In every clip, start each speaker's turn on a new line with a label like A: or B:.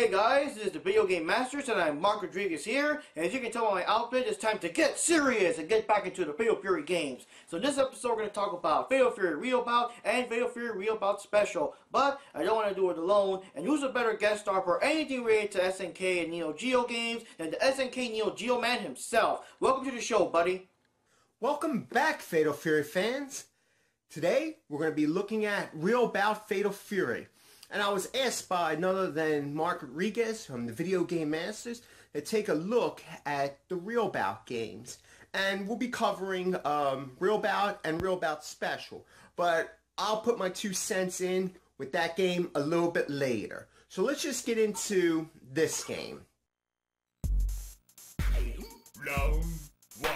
A: Hey guys, this is the VideoGameMasters and I'm Mark Rodriguez here, and as you can tell by my outfit, it's time to get serious and get back into the Fatal Fury games. So in this episode we're going to talk about Fatal Fury Real Bout and Fatal Fury Real Bout Special, but I don't want to do it alone, and who's a better guest star for anything related to SNK and Neo Geo games than the SNKNeoGeoMan himself. Welcome to the show, buddy.
B: Welcome back, Fatal Fury fans. Today we're going to be looking at Real Bout Fatal Fury. And I was asked by none other than Mark Rodriguez from the VideoGameMasters to take a look at the Real Bout games. And we'll be covering Real Bout and Real Bout Special. But I'll put my 2 cents in with that game a little bit later. So let's just get into this game.
C: Round 1.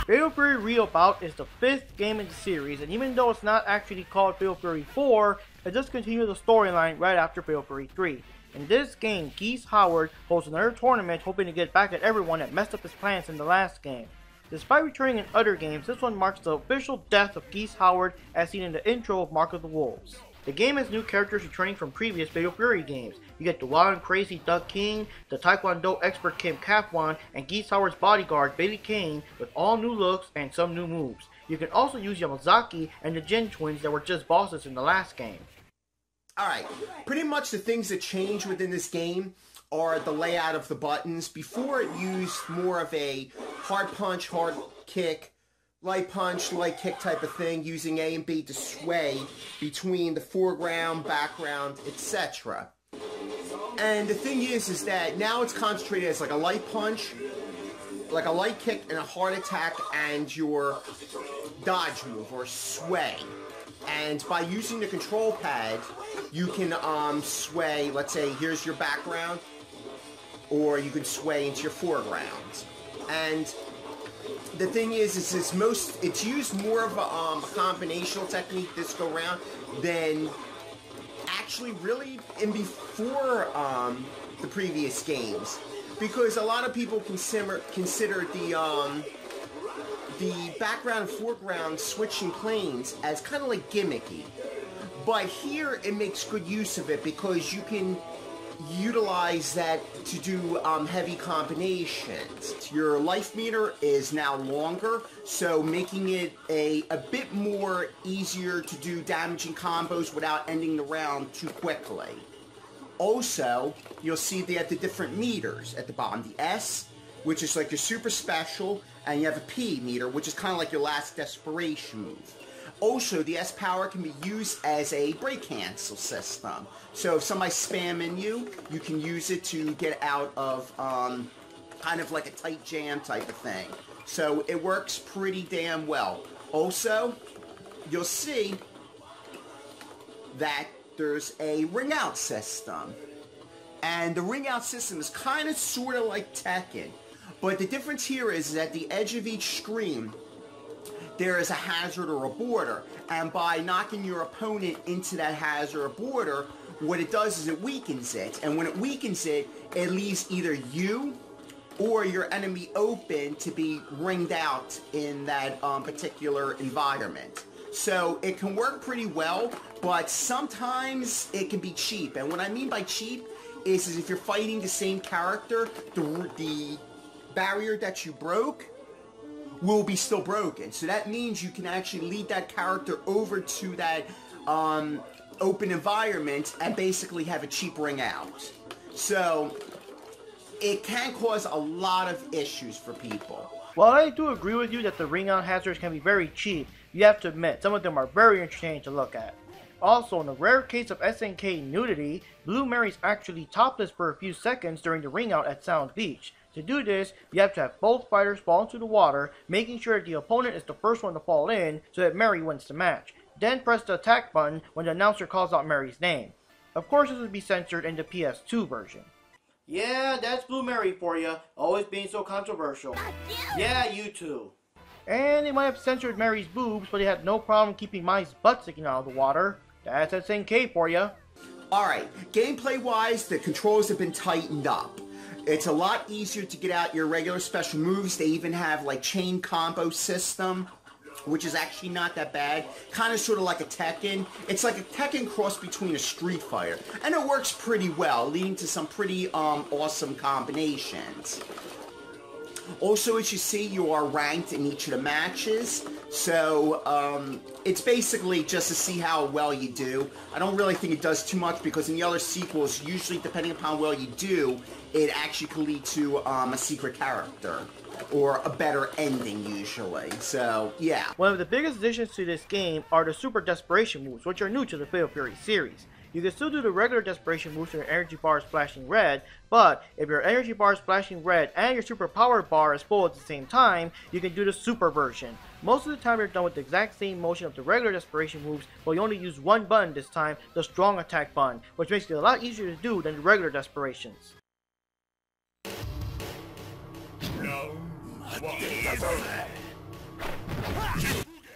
A: Fatal Fury Real Bout is the 5th game in the series, and even though it's not actually called Fatal Fury 4, it does continue the storyline right after Fatal Fury 3. In this game, Geese Howard hosts another tournament hoping to get back at everyone that messed up his plans in the last game. Despite returning in other games, this one marks the official death of Geese Howard as seen in the intro of Mark of the Wolves. The game has new characters returning from previous Fatal Fury games. You get the wild and crazy Doug King, the Taekwondo expert Kim Kapwan, and Geese Howard's bodyguard Bailey Kane with all new looks and some new moves. You can also use Yamazaki and the Jin twins that were just bosses in the last game.
B: Alright, pretty much the things that change within this game are the layout of the buttons. Before it used more of a hard punch, hard kick, light punch, light kick type of thing, using A and B to sway between the foreground, background, etc. And the thing is that now it's concentrated as like a light punch, like a light kick and a hard attack and your dodge move or sway. And by using the control pad, you can sway, let's say here's your background, or you can sway into your foreground. And the thing is it's used more of a combinational technique this go round than actually really in before the previous games, because a lot of people consider the background and foreground switching planes as kind of like gimmicky. But here it makes good use of it because you can utilize that to do heavy combinations. Your life meter is now longer, so making it a bit more easier to do damaging combos without ending the round too quickly. Also, you'll see they have the different meters at the bottom. The S, which is like your super special, and you have a P meter, which is kind of like your last desperation move. Also, the S power can be used as a break cancel system. So if somebody's spamming you, you can use it to get out of kind of like a tight jam type of thing. So it works pretty damn well. Also, you'll see that there's a ring out system. And the ring out system is kind of sort of like Tekken. But the difference here is at the edge of each screen, there is a hazard or a border, and by knocking your opponent into that hazard or border, what it does is it weakens it, and when it weakens it, it leaves either you or your enemy open to be ringed out in that particular environment. So it can work pretty well, but sometimes it can be cheap, and what I mean by cheap is if you're fighting the same character, the barrier that you broke will be still broken. So that means you can actually lead that character over to that open environment and basically have a cheap ring out. So it can cause a lot of issues for people.
A: While I do agree with you that the ring out hazards can be very cheap, you have to admit some of them are very entertaining to look at. Also, in the rare case of SNK nudity, Blue Mary's actually topless for a few seconds during the ring out at Sound Beach. To do this, you have to have both fighters fall into the water, making sure that the opponent is the first one to fall in so that Mary wins the match. Then press the attack button when the announcer calls out Mary's name. Of course, this would be censored in the PS2 version. Yeah, that's Blue Mary for you, always being so controversial. Yeah, you too. And they might have censored Mary's boobs, but they had no problem keeping Mai's butt sticking out of the water. That's SNK for you.
B: Alright, gameplay-wise, the controls have been tightened up. It's a lot easier to get out your regular special moves. They even have like chain combo system. which is actually not that bad. Kind of sort of like a Tekken. It's like a Tekken cross between a Street Fighter. And it works pretty well, leading to some pretty awesome combinations. Also, as you see, you are ranked in each of the matches. So, it's basically just to see how well you do. I don't really think it does too much because in the other sequels, usually depending upon how well you do, it actually can lead to a secret character. Or a better ending, usually. So, yeah.
A: One of the biggest additions to this game are the Super Desperation moves, which are new to the Fatal Fury series. You can still do the regular Desperation moves with your energy bar splashing red, but if your energy bar is splashing red and your super power bar is full at the same time, you can do the super version. Most of the time you're done with the exact same motion of the regular Desperation moves, but you only use one button this time, the strong attack button, which makes it a lot easier to do than the regular Desperations.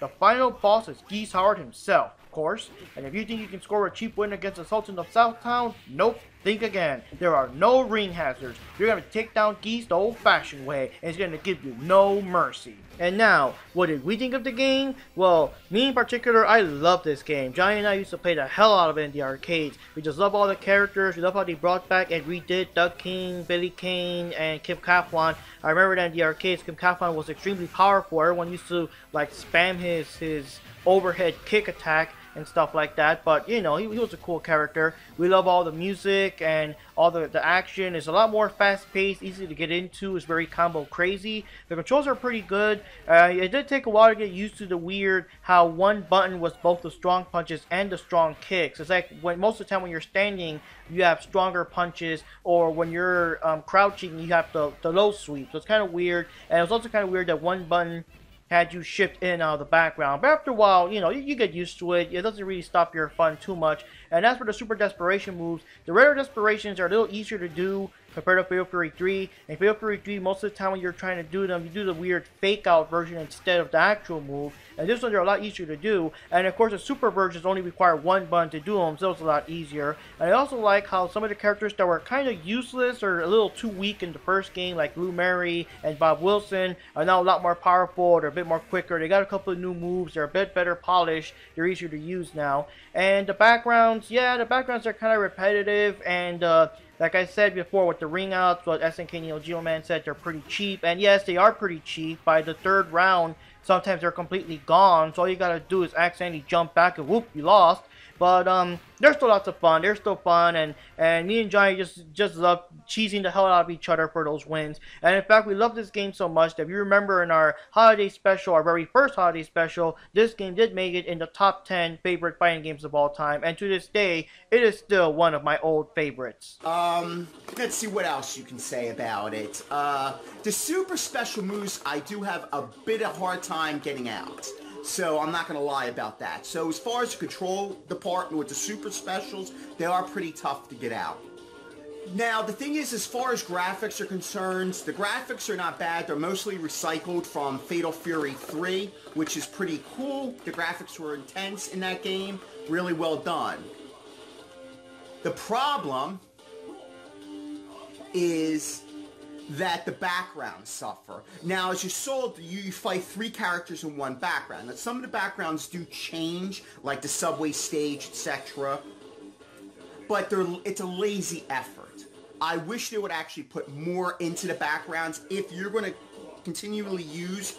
A: The final boss is Geese Howard himself, of course, and if you think you can score a cheap win against the Sultan of Southtown, nope, think again. There are no ring hazards. You're going to take down Geese the old-fashioned way, and it's going to give you no mercy. And now, what did we think of the game? Well, me in particular, I love this game. Johnny and I used to play the hell out of it in the arcades. We just love all the characters. We love how they brought back and redid Doug King, Billy Kane, and Kim Kafwan. I remember that in the arcades, Kim Kafwan was extremely powerful. Everyone used to like spam his overhead kick attack and stuff like that, but you know, he was a cool character. We love all the music and all the action. It's a lot more fast-paced, easy to get into. It's very combo crazy. The controls are pretty good. It did take a while to get used to the weird how one button was both the strong punches and the strong kicks. It's like when most of the time when you're standing, you have stronger punches, or when you're crouching, you have the low sweep. So it's kind of weird, and it was also kind of weird that one button had you shift in and out of the background. But after a while, you know, you get used to it. It doesn't really stop your fun too much. And as for the Super Desperation moves, the rare Desperations are a little easier to do compared to Fatal Fury 3. In Fatal Fury 3, most of the time when you're trying to do them, you do the weird fake-out version instead of the actual move. And this one, they're a lot easier to do. And of course, the super versions only require one button to do them, so it's a lot easier. And I also like how some of the characters that were kind of useless or a little too weak in the first game, like Blue Mary and Bob Wilson, are now a lot more powerful. They're a bit more quicker. They got a couple of new moves. They're a bit better polished. They're easier to use now. And the backgrounds, yeah, the backgrounds are kind of repetitive, and like I said before, with the ring outs, what SNKNeoGeoMan said, they're pretty cheap. And yes, they are pretty cheap. By the third round, sometimes they're completely gone. So all you gotta do is accidentally jump back and whoop, you lost. But they're still lots of fun. They're still fun, and me and Johnny just love cheesing the hell out of each other for those wins. And in fact, we love this game so much that if you remember in our holiday special, our very first holiday special, this game did make it in the top 10 favorite fighting games of all time. And to this day, it is still one of my old favorites.
B: Let's see what else you can say about it. The super special moves, I do have a bit of hard time getting out. So I'm not going to lie about that. So as far as the control department with the super specials, they are pretty tough to get out. Now, the thing is, as far as graphics are concerned, the graphics are not bad. They're mostly recycled from Fatal Fury 3, which is pretty cool. The graphics were intense in that game. Really well done. The problem is that the backgrounds suffer. Now, as you saw, you fight 3 characters in one background. Now, some of the backgrounds do change, like the subway stage, etc. But it's a lazy effort. I wish they would actually put more into the backgrounds. If you're going to continually use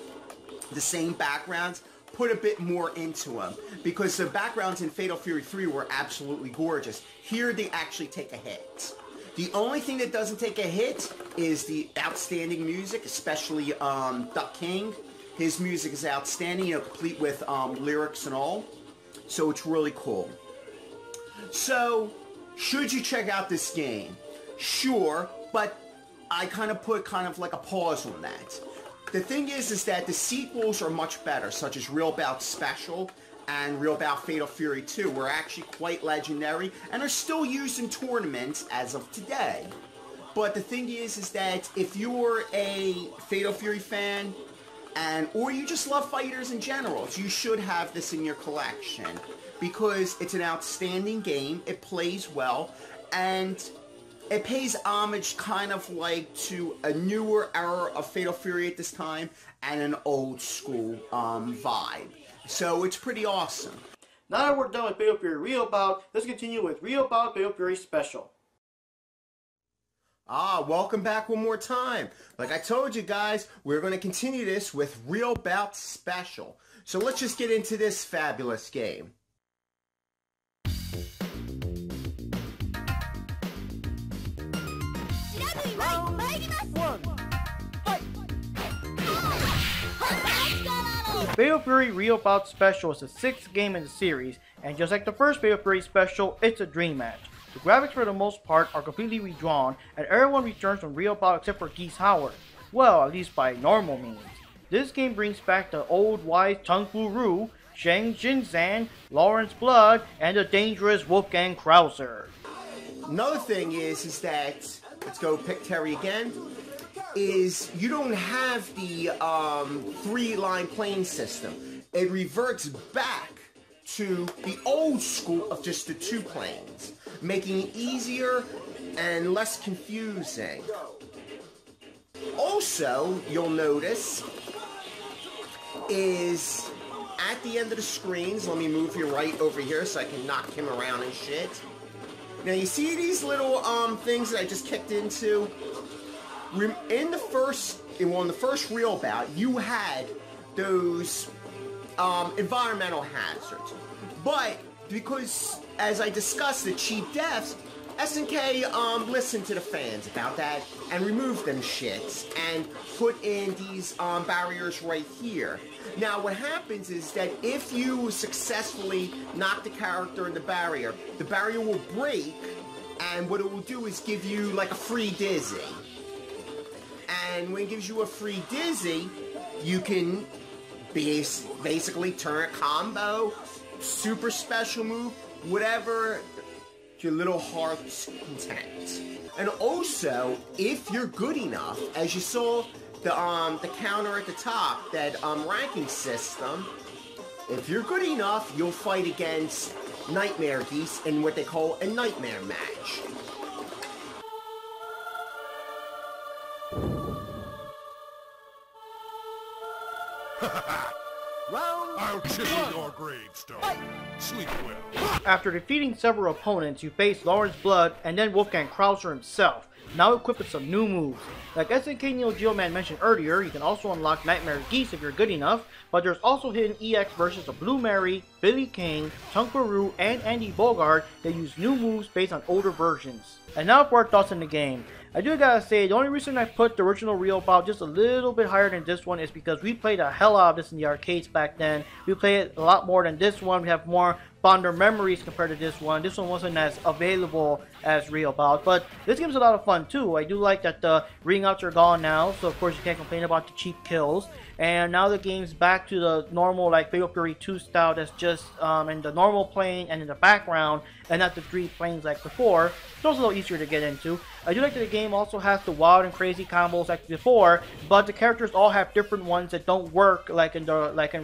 B: the same backgrounds, put a bit more into them. Because the backgrounds in Fatal Fury 3 were absolutely gorgeous. Here, they actually take a hit. The only thing that doesn't take a hit is the outstanding music, especially Duck King. His music is outstanding, you know, complete with lyrics and all. So it's really cool. So, should you check out this game? Sure, but I kind of put like a pause on that. The thing is that the sequels are much better, such as Real Bout Special and Real Bout Fatal Fury 2 were actually quite legendary and are still used in tournaments as of today. But the thing is that if you're a Fatal Fury fan, or you just love fighters in general, you should have this in your collection because it's an outstanding game, it plays well, and it pays homage kind of like to a newer era of Fatal Fury at this time and an old school vibe. So it's pretty awesome.
A: Now that we're done with Fatal Fury Real Bout, let's continue with Real Bout Fatal Fury Special.
B: Welcome back one more time. Like I told you guys, we're going to continue this with Real Bout Special. So let's just get into this fabulous game.
A: Fatal Fury Real Bout Special is the 6th game in the series, and just like the first Fatal Fury Special, it's a dream match. The graphics for the most part are completely redrawn, and everyone returns from Real Bout except for Geese Howard. Well, at least by normal means. This game brings back the old wise Tung Fu Rue, Sheng Jinzan, Lawrence Blood, and the dangerous Wolfgang Krauser.
B: Another thing is that, let's go pick Terry again, is you don't have the 3-line playing system. It reverts back to the old school of just the 2 planes, making it easier and less confusing. Also, you'll notice is at the end of the screens, let me move you right over here so I can knock him around and shit. Now you see these little things that I just kicked into? In the first Real Bout, you had those environmental hazards. But because, as I discussed, the cheap deaths, SNK listened to the fans about that and removed them shits and put in these barriers right here. Now what happens is that if you successfully knock the character in the barrier will break, and what it will do is give you like a free dizzy. And when it gives you a free dizzy, you can basically turn a combo, super special move, whatever your little heart's content. And also, if you're good enough, as you saw the counter at the top, that ranking system, if you're good enough, you'll fight against Nightmare Geese in what they call a Nightmare match.
C: I'll chisel your gravestone. Sleep well.
A: After defeating several opponents, you face Lawrence Blood and then Wolfgang Krauser himself, now equipped with some new moves. Like SNKNeoGeoMan mentioned earlier, you can also unlock Nightmare Geese if you're good enough, but there's also hidden EX versus of Blue Mary, Billy King, Tung Fu Rue, and Andy Bogart that use new moves based on older versions. And now for our thoughts on the game. I do gotta say, the only reason I put the original Real Bout just a little bit higher than this one is because we played the hell out of this in the arcades back then. We played it a lot more than this one. We have more fonder memories compared to this one. This one wasn't as available as Real Bout, but this game's a lot of fun too. I do like that the ring outs are gone now, so of course you can't complain about the cheap kills. And now the game's back to the normal like Fatal Fury 2 style, that's just in the normal plane and in the background, and not the 3 planes like before. So it's a little easier to get into. I do like that the game also has the wild and crazy combos like before, but the characters all have different ones that don't work like in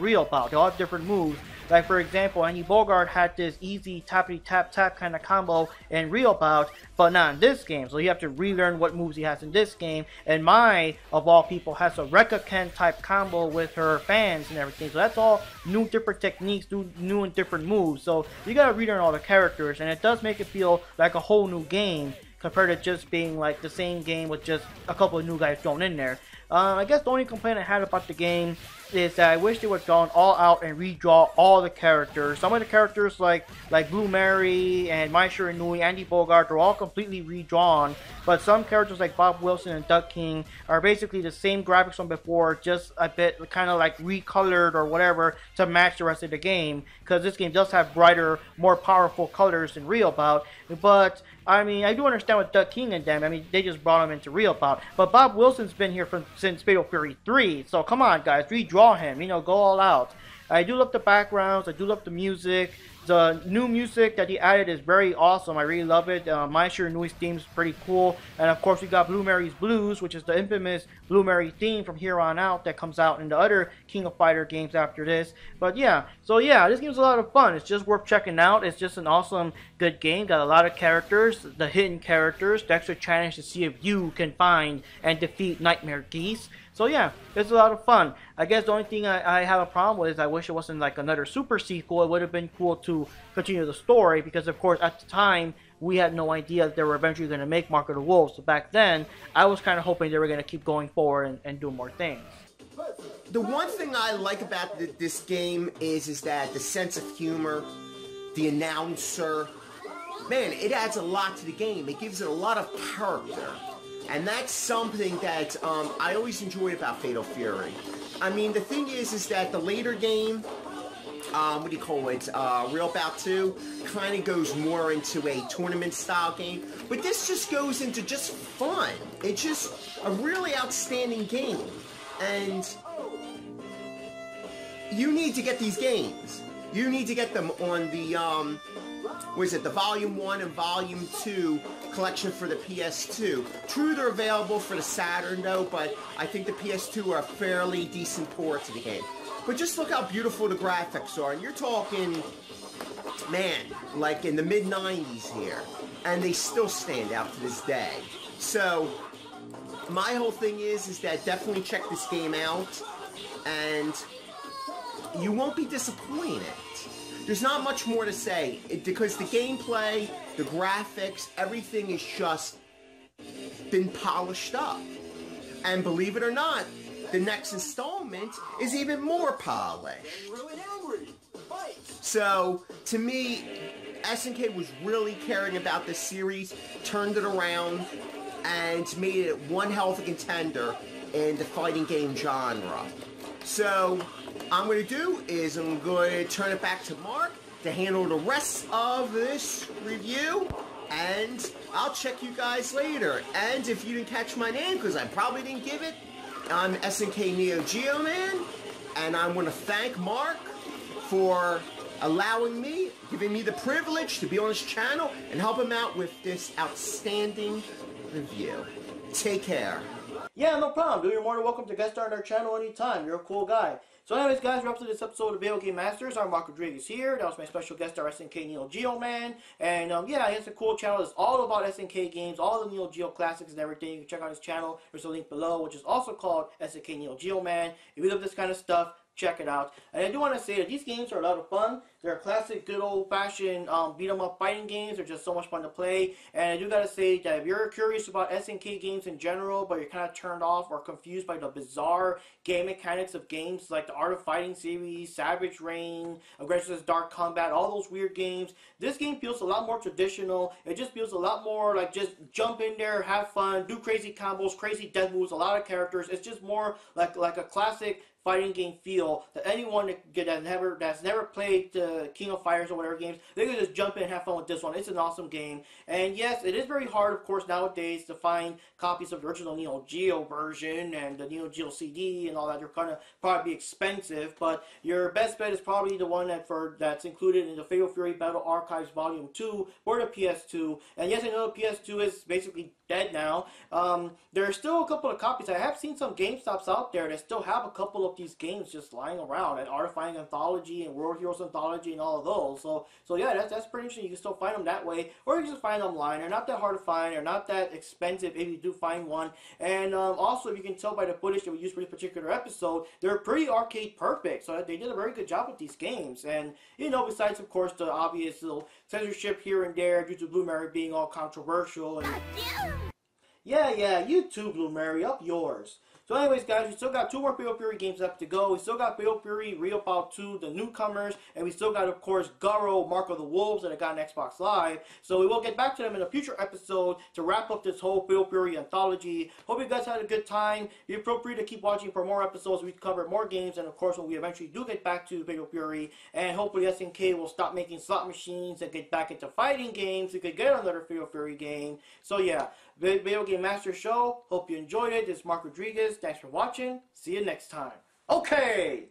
A: Real Bout. They all have different moves. Like for example, Andy Bogart had this easy tappity tap tap kind of combo in Real Bout, but not in this game. So you have to relearn what moves he has in this game. And Mai, of all people, has a Rekka Ken type combo with her fans and everything. So that's all new, different techniques, new and different moves. So you gotta relearn all the characters, and it does make it feel like a whole new game compared to just being like the same game with just a couple of new guys thrown in there. I guess the only complaint I had about the game is that I wish they would have gone all out and redraw all the characters. Some of the characters like Blue Mary and Mai Shiranui, Andy Bogart are all completely redrawn, but some characters like Bob Wilson and Duck King are basically the same graphics from before, just a bit kind of like recolored or whatever to match the rest of the game, because this game does have brighter, more powerful colors than Real Bout. But I mean, I do understand with Duck King and them. I mean, they just brought him into Real Bout. But Bob Wilson's been here since Fatal Fury 3. So come on, guys, redraw him. You know, go all out. I do love the backgrounds. I do love the music. The new music that he added is very awesome. I really love it. Maestro Nui's theme is pretty cool. And of course, we got Blue Mary's Blues, which is the infamous Blue Mary theme from here on out that comes out in the other King of Fighter games after this. But yeah, so yeah, this game's a lot of fun. It's just worth checking out. It's just an awesome, good game. Got a lot of characters, the hidden characters, the extra challenge to see if you can find and defeat Nightmare Geese. So yeah, it's a lot of fun. I guess the only thing I have a problem with is I wish it wasn't like another super sequel. It would have been cool to continue the story because, of course, at the time, we had no idea that they were eventually going to make Mark of the Wolves. So back then, I was kind of hoping they were going to keep going forward and do more things.
B: The one thing I like about this game is that the sense of humor, the announcer, man, it adds a lot to the game. It gives it a lot of character. And that's something that I always enjoy about Fatal Fury. I mean, the thing is that the later game, what do you call it, Real Bout 2, kind of goes more into a tournament-style game. But this just goes into just fun. It's just a really outstanding game. And you need to get these games. You need to get them on the, the Volume 1 and Volume 2 collection for the PS2. True, they're available for the Saturn, though, but I think the PS2 are a fairly decent port to the game. But just look how beautiful the graphics are, and you're talking, man, like in the mid-90s here, and they still stand out to this day. So, my whole thing is that definitely check this game out, and you won't be disappointed. There's not much more to say, because the gameplay, the graphics, everything is just been polished up. And believe it or not, the next installment is even more polished. So, to me, SNK was really caring about this series, turned it around, and made it one hell of a contender in the fighting game genre. So, I'm going to do is I'm going to turn it back to Mark to handle the rest of this review, and I'll check you guys later. And if you didn't catch my name, because I probably didn't give it, I'm SNKNeoGeoMan, and I want to thank Mark for allowing me, giving me the privilege to be on his channel and help him out with this outstanding review. Take care.
A: Yeah, no problem, dude. You're more than welcome to guest star on our channel anytime. You're a cool guy. So anyways, guys, we're up to this episode of VideoGameMasters. I'm Mark Rodriguez here. That was my special guest star, SNKNeoGeoMan. And yeah, it's a cool channel. It's all about SNK games, all the Neo Geo classics and everything. You can check out his channel. There's a link below, which is also called SNKNeoGeoMan. If you love this kind of stuff, check it out. And I do want to say that these games are a lot of fun. They're classic, good old-fashioned beat-em-up fighting games. They're just so much fun to play. And I do gotta say that if you're curious about SNK games in general, but you're kind of turned off or confused by the bizarre game mechanics of games like the Art of Fighting series, Savage Reign, Aggressor's Dark Combat, all those weird games, this game feels a lot more traditional. It just feels a lot more like just jump in there, have fun, do crazy combos, crazy death moves, a lot of characters. It's just more like a classic fighting game feel that anyone that's never played King of Fighters or whatever games, they can just jump in and have fun with this one. It's an awesome game. And yes, it is very hard, of course, nowadays to find copies of the original Neo Geo version and the Neo Geo CD and all that. They're gonna probably be expensive, but your best bet is probably the one that's included in the Fatal Fury Battle Archives Volume 2 for the PS2. And yes, I know the PS2 is basically dead now. There are still a couple of copies. I have seen some GameStops out there that still have a couple of these games just lying around, and Art of Fighting Anthology and World Heroes Anthology and all of those. So yeah, that's pretty interesting. You can still find them that way, or you can just find them online. They're not that hard to find. They're not that expensive if you do find one. And also, if you can tell by the footage that we used for this particular episode, they're pretty arcade perfect. So they did a very good job with these games. And you know, besides of course the obvious little censorship here and there due to Blue Mary being all controversial and yeah, you too, Blue Mary, up yours. So anyways, guys, we still got 2 more Fatal Fury games left to go. We still got Fatal Fury, Real Bout 2, the newcomers, and we still got, of course, Garo, Mark of the Wolves that I got on Xbox Live. So we will get back to them in a future episode to wrap up this whole Fatal Fury anthology. Hope you guys had a good time. Feel free to keep watching for more episodes. We cover more games, and of course, when we eventually do get back to Fatal Fury, and hopefully SNK will stop making slot machines and get back into fighting games. We could get another Fatal Fury game. So yeah, Video Game Master Show. Hope you enjoyed it. This is Mark Rodriguez. Thanks for watching. See you next time. Okay.